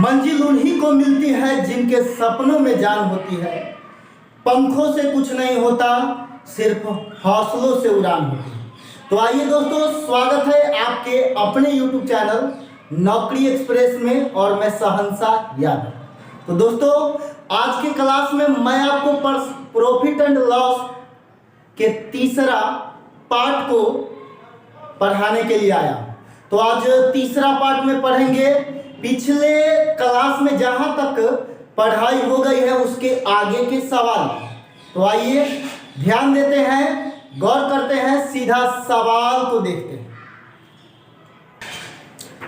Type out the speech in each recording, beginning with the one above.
मंजिल उन्हीं को मिलती है जिनके सपनों में जान होती है। पंखों से कुछ नहीं होता, सिर्फ हौसलों से उड़ान होती है। तो आइए दोस्तों, स्वागत है आपके अपने YouTube चैनल नौकरी एक्सप्रेस में और मैं शहंशाह यादव। तो दोस्तों, आज के क्लास में मैं आपको प्रॉफिट एंड लॉस के तीसरा पार्ट को पढ़ाने के लिए आया। तो आज तीसरा पार्ट में पढ़ेंगे। पिछले क्लास में जहां तक पढ़ाई हो गई है उसके आगे के सवाल। तो आइए ध्यान देते हैं, गौर करते हैं, सीधा सवाल को देखते हैं।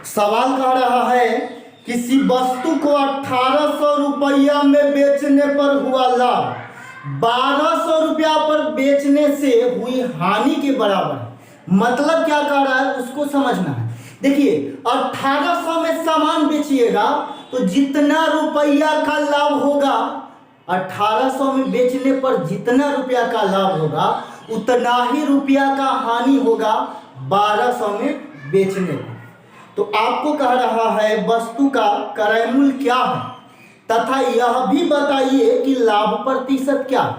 सवाल कह रहा है, किसी वस्तु को 1800 रुपया में बेचने पर हुआ लाभ 1200 रुपया पर बेचने से हुई हानि के बराबर है। मतलब क्या कह रहा है उसको समझना है। देखिए, 1800 में सामान बेचिएगा तो जितना रुपया का लाभ होगा, 1800 में बेचने पर जितना रुपया का लाभ होगा उतना ही रुपया का हानि होगा 1200 में बेचने पर। तो आपको कह रहा है वस्तु का क्रय मूल्य क्या है तथा यह भी बताइए कि लाभ प्रतिशत क्या है।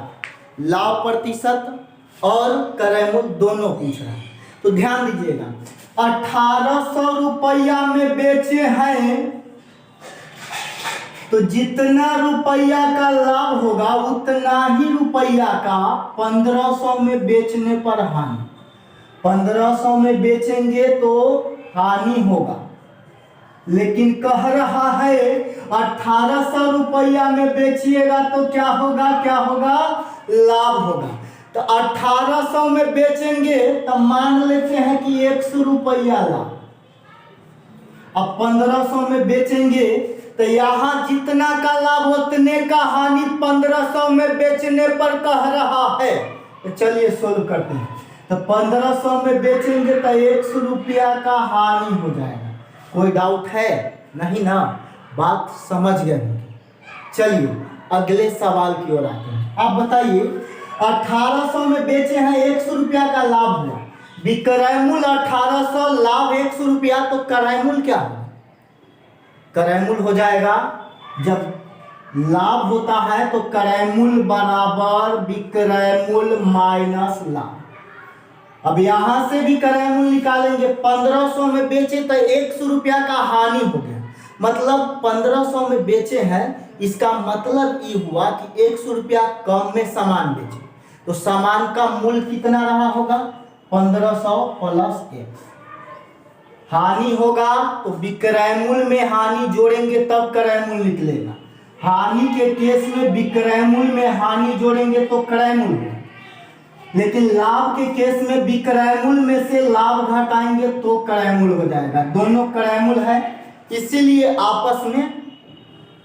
लाभ प्रतिशत और क्रय मूल्य दोनों पूछ रहा है। तो ध्यान दीजिएगा, 1800 रुपया में बेचे हैं तो जितना रुपया का लाभ होगा उतना ही रुपया का 1500 में बेचने पर हानि। 1500 में बेचेंगे तो हानि होगा, लेकिन कह रहा है 1800 रुपया में बेचिएगा तो क्या होगा, लाभ होगा। तो 1800 में बेचेंगे तो मान लेते हैं कि 100 रुपया लाभ। अब 1500 में बेचेंगे तो यहाँ जितना का लाभ उतने का हानि 1500 में बेचने पर कह रहा है। तो चलिए सोल्व करते हैं। तो 1500 में बेचेंगे तो 100 रुपया का हानि हो जाएगा। कोई डाउट है? नहीं ना, बात समझ गए होंगे। चलिए अगले सवाल की ओर आते हैं। आप बताइए, 1800 में बेचे हैं, 100 रुपया का लाभ हुआ, विक्रय मूल्य 1800, लाभ 100 रुपया, तो क्रय मूल्य क्या है? क्रय मूल्य हो जाएगा, जब लाभ होता है तो क्रय मूल्य बराबर विक्रय मूल्य माइनस लाभ। अब यहां से भी क्रय मूल्य निकालेंगे। 1500 में बेचे तो 100 रुपया का हानि हो गया, मतलब 1500 में बेचे हैं, इसका मतलब ये हुआ कि 100 रुपया कम में सामान बेचे। तो सामान का मूल्य कितना रहा होगा? 1500 प्लस 1। हानि होगा तो विक्रय मूल्य में हानि जोड़ेंगे तब क्रय मूल्य निकलेगा। हानि के केस में विक्रय मूल्य में हानि जोड़ेंगे तो क्रय मूल्य, लेकिन लाभ के केस में विक्रय मूल्य में से लाभ घटाएंगे तो क्रय मूल्य हो जाएगा। दोनों क्रय मूल्य है, इसीलिए आपस में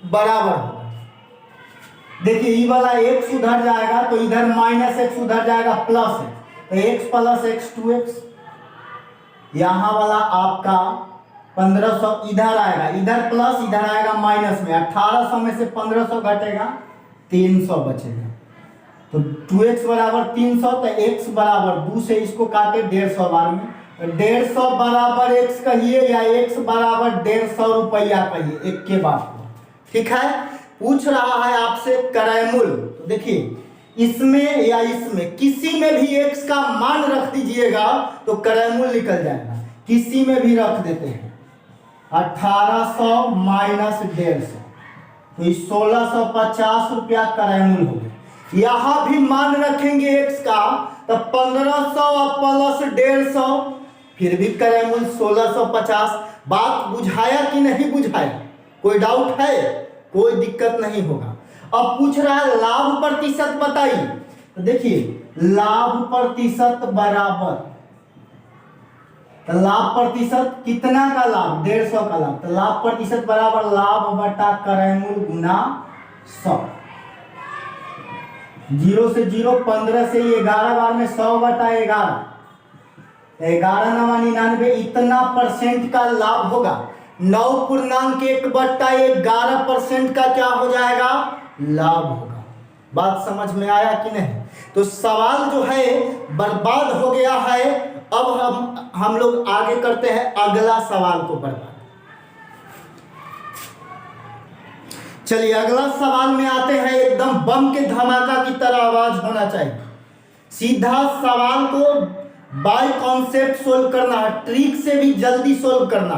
बराबर होगा। देखिए, ये वाला x उधर जाएगा तो इधर -x उधर जाएगा, प्लस है तो x प्लस x 2x। यहाँ वाला आपका 1500 इधर आएगा, इधर प्लस इधर आएगा माइनस में। 1800 में से 1500 घटेगा, 300 बचेगा। तो 2x बराबर 300, तो x बराबर 2 से इसको काटे 150 बार में, तो 150 बराबर x कहिए या x बराबर 150 रुपया कहिए, एक के बात को। ठीक है, पूछ रहा है आपसे क्रय मूल्य। तो देखिए, इसमें या इसमें किसी में भी x का मान रख दीजिएगा तो क्रय मूल्य निकल जाएगा। किसी में भी रख देते हैं, 1800 माइनस 150 तो 1650 रुपया क्रय मूल्य हो गया। यहां भी मान रखेंगे x का तो 1500 प्लस 150, फिर भी क्रय मूल्य 1650। बात बुझाया कि नहीं बुझाया? कोई डाउट है? कोई दिक्कत नहीं होगा। अब पूछ रहा है लाभ प्रतिशत बताइए। तो देखिए, लाभ प्रतिशत बराबर, तो लाभ प्रतिशत कितना का लाभ? 150 का लाभ, तो लाभ प्रतिशत बराबर लाभ बटा क्रय मूल्य गुना 100। 0 से 0, 15 से 11 बार में 100 बटा 11, 11 9 99, इतना % का लाभ होगा। 9.1/11% का क्या हो जाएगा? लाभ होगा। बात समझ में आया कि नहीं? तो सवाल जो है बर्बाद हो गया है। अब हम लोग आगे करते हैं अगला सवाल को बर्बाद। चलिए अगला सवाल में आते हैं। एकदम बम के धमाका की तरह आवाज होना चाहिए। सीधा सवाल को बाय कॉन्सेप्ट सोल्व करना है, ट्रिक से भी जल्दी सोल्व करना।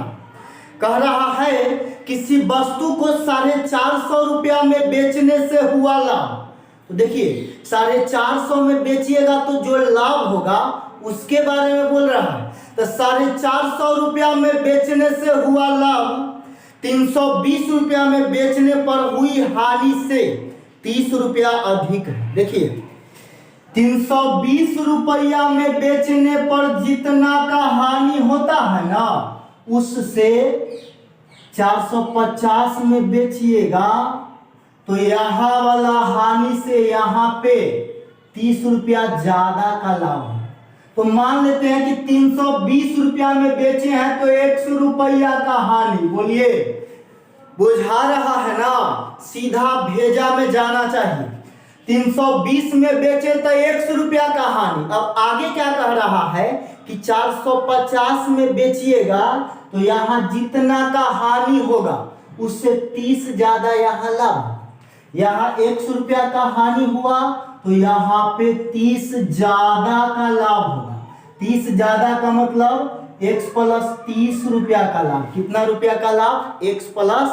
कह रहा है किसी वस्तु को 450 रुपया में बेचने से हुआ लाभ। तो देखिए 450 में बेचिएगा तो जो लाभ होगा उसके बारे में बोल रहा है। तो 450 रुपया में बेचने से हुआ लाभ 320 रुपया में बेचने पर हुई हानि से 30 रुपया अधिक है। देखिए 320 रुपया में बेचने पर जितना का हानि होता है ना, उससे 450 में बेचिएगा तो यहाँ वाला हानि से यहाँ पे 30 रुपया ज्यादा का लाभ है। तो मान लेते हैं कि 320 रुपया में बेचे हैं तो 100 रुपया का हानि। बोलिए बुझा रहा है ना, सीधा भेजा में जाना चाहिए। 320 में बेचे तो 100 रुपया का हानि। अब आगे क्या कह रहा है कि 450 में बेचिएगा तो यहाँ जितना का हानि होगा उससे 30 ज्यादा यहाँ लाभ। यहाँ 100 रुपया का हानि हुआ तो यहाँ पे 30 ज्यादा का लाभ होगा। 30 ज्यादा का मतलब x प्लस 30 रुपया का लाभ। कितना रुपया का लाभ? x प्लस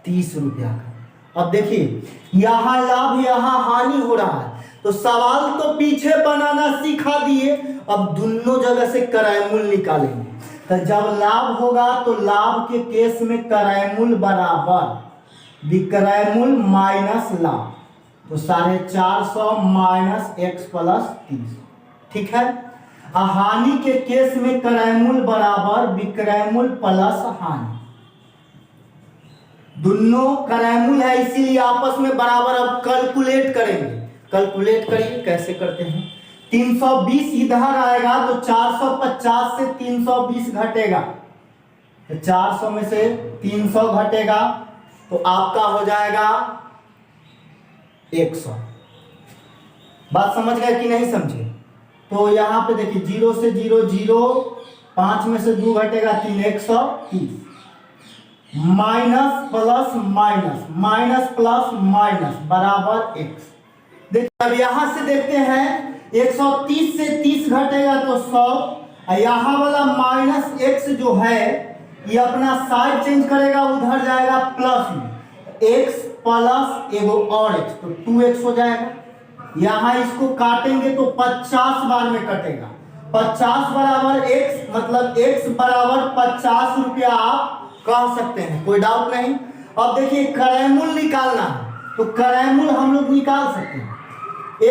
30 रुपया का। अब देखिए यहाँ लाभ यहाँ हानि हो रहा है, तो सवाल तो पीछे बनाना सिखा दिए। अब दोनों जगह से करायमूल निकालेंगे। तो जब लाभ होगा तो लाभ के केस में करायमूल बराबर विक्रयमूल माइनस लाभ, तो 450 माइनस x प्लस 30। ठीक है। हानि के केस में करायमूल बराबर विक्रयमूल प्लस हानि। दोनों करायमूल है इसीलिए आपस में बराबर। अब कैलकुलेट करेंगे। कैलकुलेट करिए कैसे करते हैं। 320 इधर आएगा तो 450 से 320 घटेगा, तो 400 में से 300 घटेगा तो आपका हो जाएगा 100। बात समझ गए कि नहीं समझे? तो यहाँ पे देखिए 0 से 0 0, 5 में से 2 घटेगा 3, 130। Minus plus minus, minus plus minus बराबर x। देखिए अब यहां से देखते हैं 130 से 30 घटेगा तो 100। यहाँ वाला माइनस x जो है ये अपना साइड चेंज करेगा, उधर जाएगा प्लस में, x प्लस एगो और x तो 2x हो जाएगा। यहाँ इसको काटेंगे तो 50 बार में कटेगा। 50 बराबर x मतलब x बराबर 50 रुपया आप कह सकते हैं, कोई डाउट नहीं। अब देखिए करायमूल निकालना है तो करायमूल हम लोग निकाल सकते हैं।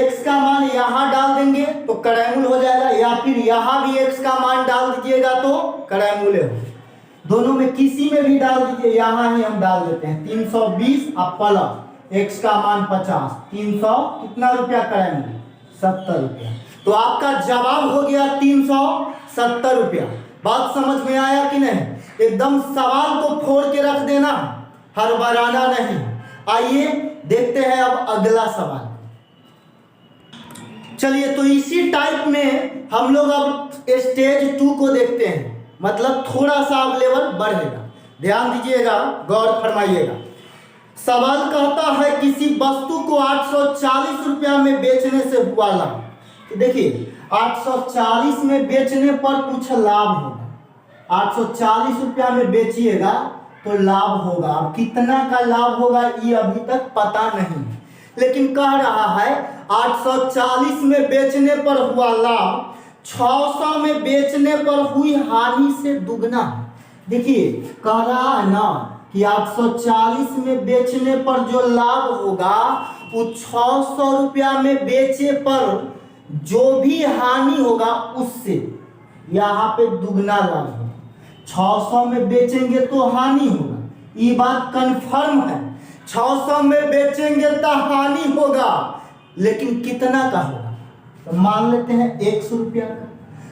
x का मान यहाँ डाल देंगे तो करायमूल हो जाएगा, या फिर यहाँ भी x का मान डाल दीजिएगा तो करायमूल हो। दोनों में किसी में भी डाल दीजिए, यहाँ ही हम डाल देते हैं 320 अब प्लस x का मान 50, 300 कितना रुपया करायमूल? 70 रुपया। तो आपका जवाब हो गया 370 रुपया। बात समझ में आया कि नहीं? एकदम सवाल को फोड़ के रख देना, हड़बड़ाना नहीं। आइए देखते हैं अब अगला सवाल। चलिए तो इसी टाइप में हम लोग अब स्टेज 2 को देखते हैं, मतलब थोड़ा सा अब लेवल बढ़ेगा। ध्यान दीजिएगा, गौर फरमाइएगा। सवाल कहता है किसी वस्तु को 840 रुपया में बेचने से हुआ लाभ। तो देखिए 840 में बेचने पर कुछ लाभ होगा। 840 रुपया में बेचिएगा तो लाभ होगा। अब कितना का लाभ होगा ये अभी तक पता नहीं, लेकिन कह रहा है 840 में बेचने पर हुआ लाभ 600 में बेचने पर हुई हानि से दुगना। देखिए कह रहा है ना कि 840 में बेचने पर जो लाभ होगा वो 600 रुपया में बेचे पर जो भी हानि होगा उससे यहाँ पे दुगना लाभ होगा। 600 में बेचेंगे तो हानि होगा, ये बात कंफर्म है। 600 में बेचेंगे तो हानि होगा, लेकिन कितना का होगा? तो मान लेते हैं 100 रुपया का।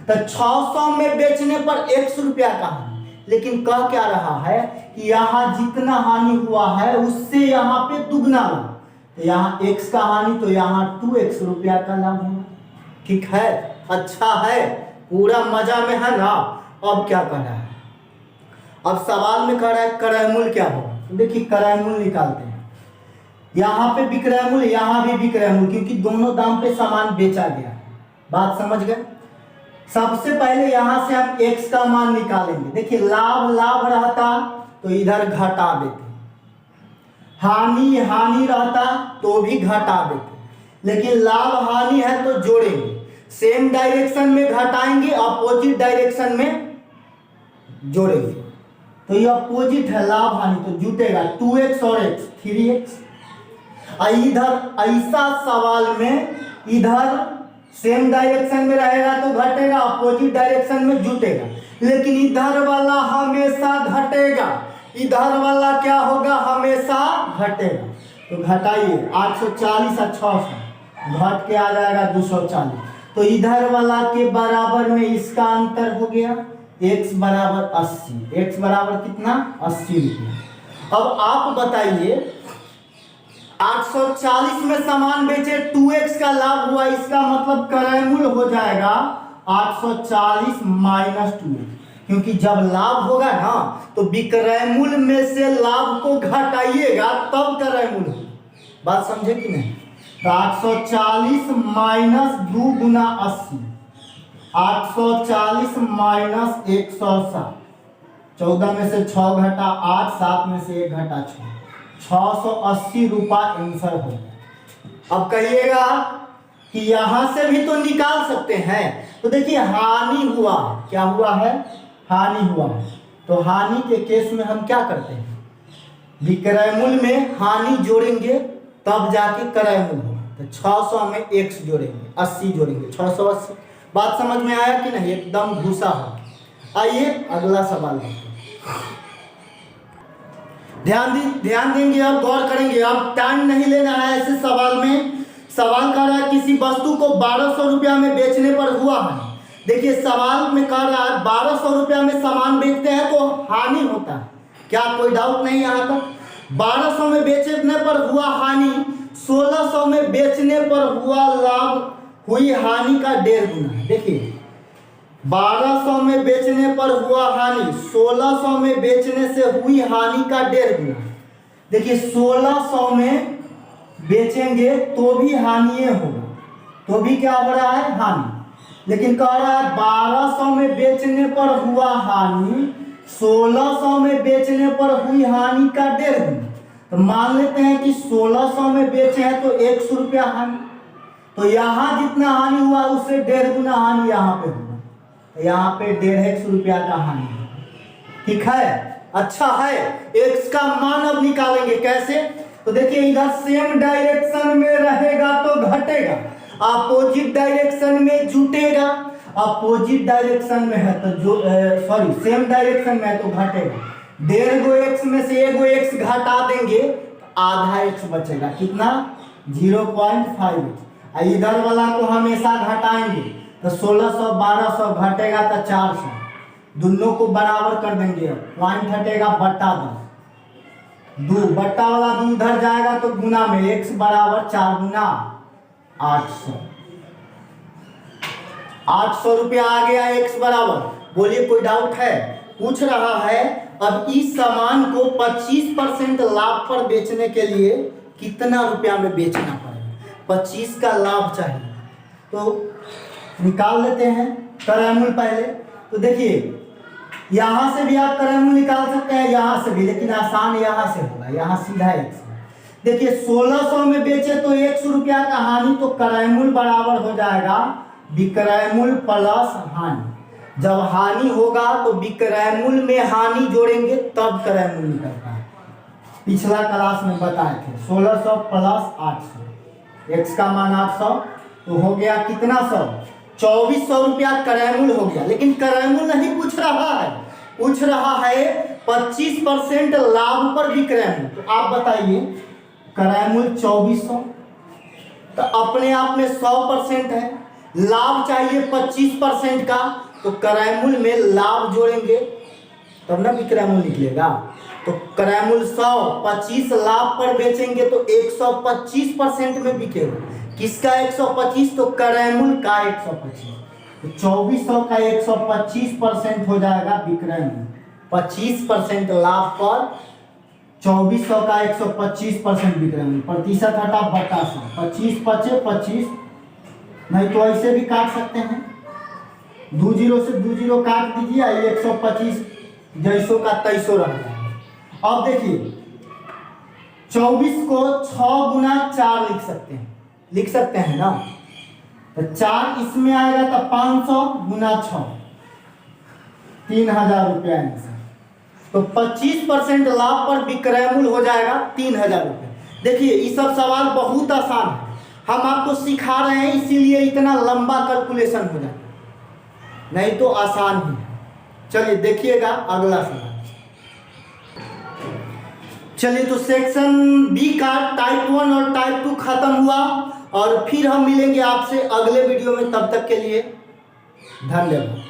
तो 600 में बेचने पर 100 रुपया का हानि, लेकिन कह क्या रहा है कि यहाँ जितना हानि हुआ है उससे यहाँ पे दुगना लाभ। तो यहाँ x का हानि तो यहाँ 2x रुपया का लाभ होगा। ठीक है, अच्छा है, पूरा मजा में है ना। अब क्या कह रहा है? अब सवाल में कह रहा है करायमूल क्या होगा। तो देखिए करायमूल निकालते हैं। यहाँ पे विक्रय मूल्य, यहाँ भी विक्रय मूल्य, क्योंकि दोनों दाम पे सामान बेचा गया। बात समझ गए। सबसे पहले यहां से हम x का मान निकालेंगे। देखिए लाभ लाभ रहता तो इधर घटा देते, हानि हानि रहता तो भी घटा देते, लेकिन लाभ हानि है तो जोड़ेंगे। सेम डायरेक्शन में घटाएंगे, अपोजिट डायरेक्शन में जोड़ेंगे। तो ये अपोजिट है लाभ हानि, तो जुटेगा 2x और x 3x। इधर ऐसा सवाल में इधर सेम डायरेक्शन में रहेगा तो घटेगा, अपोजिट डायरेक्शन में जुटेगा, लेकिन इधर वाला हमेशा घटेगा, इधर वाला क्या होगा, हमेशा घटेगा। तो घटाइए 840 और 600 घट के आ जाएगा 240, तो इधर वाला के बराबर में इसका अंतर हो गया, x बराबर 80। x बराबर कितना, 80 रुपये। अब आप बताइए 840 में सामान बेचे, 2x का लाभ हुआ, इसका मतलब क्रय मूल्य हो जाएगा 840 माइनस 2x, क्योंकि जब लाभ होगा ना तो विक्रय मूल्य में से लाभ को घटाइएगा तब क्रय मूल्य होगा। बात समझे कि नहीं। तो 840 माइनस 2 गुना 80, 840 माइनस 160, 14 में से 6 घटा 8, 7 में से 1 घटा 6, 680 रुपया आंसर हो गया। अब कहिएगा कि यहां से भी तो निकाल सकते हैं। तो देखिए हानि हुआ, क्या हुआ है, हानि हुआ है। तो हानि के केस में हम क्या करते हैं, विक्रय मूल्य में हानि जोड़ेंगे तब जाके क्रय मूल्य होगा। तो 600 में x जोड़ेंगे, 80 जोड़ेंगे, 680। बात समझ में आया कि नहीं, एकदम घुसा हो। आइए अगला सवाल देखते हैं। ध्यान देंगे, अब गौर करेंगे, अब टाइम नहीं लेना है ऐसे सवाल में। सवाल कह रहा है किसी वस्तु को 1200 रुपया में बेचने पर हुआ हानि। देखिए सवाल में कह रहा है 1200 रुपया में सामान बेचते हैं तो हानि होता है, क्या कोई डाउट नहीं यहाँ तक। 1200 में बेचने पर हुआ हानि, 1600 में बेचने पर हुआ लाभ, हुई हानि का 1.5 गुना। देखिए 1200 में बेचने पर हुआ हानि, 1600 में बेचने से हुई हानि का 1.5 गुना। देखिए 1600 में बेचेंगे तो भी हानि होगा, तो भी क्या हो रहा है, हानि। लेकिन कह रहा है 1200 में बेचने पर हुआ हानि, 1600 में बेचने पर हुई हानि का 1.5 गुना। तो मान लेते हैं कि 1600 में बेचे हैं तो 100 रुपया हानि, तो यहाँ जितना हानि हुआ उससे 1.5 गुना हानि यहाँ पे हुआ, तो यहाँ पे 150 रुपया का हानि। ठीक है, अच्छा है। x का मान अब निकालेंगे कैसे, तो देखिए इधर सेम डायरेक्शन में रहेगा तो घटेगा, अपोजिट डायरेक्शन में जुटेगा, अपोजिट डायरेक्शन में है तो जो सेम डायरेक्शन में है तो घटेगा। 1.5 x में से 1 x घटा देंगे तो आधा x बचेगा, कितना, 0.5x। इधर वाला को हमेशा घटाएंगे तो 1600 1200 घटेगा तो 400, दोनों को बराबर कर देंगे, पॉइंट हटेगा बट्टा 2 बट्टा वाला 2 इधर जाएगा तो गुना में x बराबर 4 गुना 800, 800 रुपया आ गया x बराबर। बोलिए कोई डाउट है, पूछ रहा है अब इस सामान को 25% लाभ पर बेचने के लिए कितना रुपया में बेचना पड़ेगा। 25 का लाभ चाहिए तो निकाल लेते हैं क्रय मूल्य पहले। तो देखिए यहां से भी आप क्रय मूल्य निकाल सकते हैं, यहां से भी, लेकिन आसान यहां से होगा, यहां सीधा x। देखिए 1600 में बेचे तो 100 रुपया का हानि, तो क्रय मूल्य बराबर हो जाएगा विक्रय मूल्य प्लस हानि। जब हानि होगा तो विक्रय मूल्य में हानि जोड़ेंगे तब क्रय मूल्य निकलता है। पिछला क्लास में बताए थे 1600 प्लस 800, x का मान 800 तो हो गया कितना 100, 2400 रुपया क्रय मूल्य हो गया। लेकिन क्रय मूल्य नहीं पूछ रहा है, पूछ रहा है 25% लाभ पर विक्रय मूल्य। तो आप बताइए क्रय मूल्य 2400 तो अपने आप में 100% है, लाभ चाहिए 25% का, तो क्रय मूल्य में लाभ जोड़ेंगे तब ना विक्रय मूल्य निकलेगा। तो क्रय मूल्य 100, 25 लाभ पर बेचेंगे तो 125% में बिकेगा। किसका 125, तो क्रय मूल्य का 125, तो 2400 का 125% हो जाएगा विक्रय मूल्य। 25% लाभ पर 2400 का 125% विक्रम, प्रतिशत हटा बटा 100, 25 बचे 25, नहीं तो ऐसे भी काट सकते हैं, 2 जीरो से 2 जीरो काट दीजिए, 125 जैसो का तैसो रह जाएगा। अब देखिए 24 को 6 गुना 4 लिख सकते हैं ना, तो 4 इसमें आएगा तो 500 गुना 6, 3000 रुपया आंसर। तो 25% लाभ पर विक्रय मूल्य हो जाएगा 3000 रुपये। देखिए ये सब सवाल बहुत आसान है, हम आपको सिखा रहे हैं इसीलिए इतना लंबा कैलकुलेशन हो जाता है, नहीं तो आसान ही है। चलिए देखिएगा अगला सवाल। चलिए तो सेक्शन बी का टाइप 1 और टाइप 2 खत्म हुआ, और फिर हम मिलेंगे आपसे अगले वीडियो में। तब तक के लिए धन्यवाद।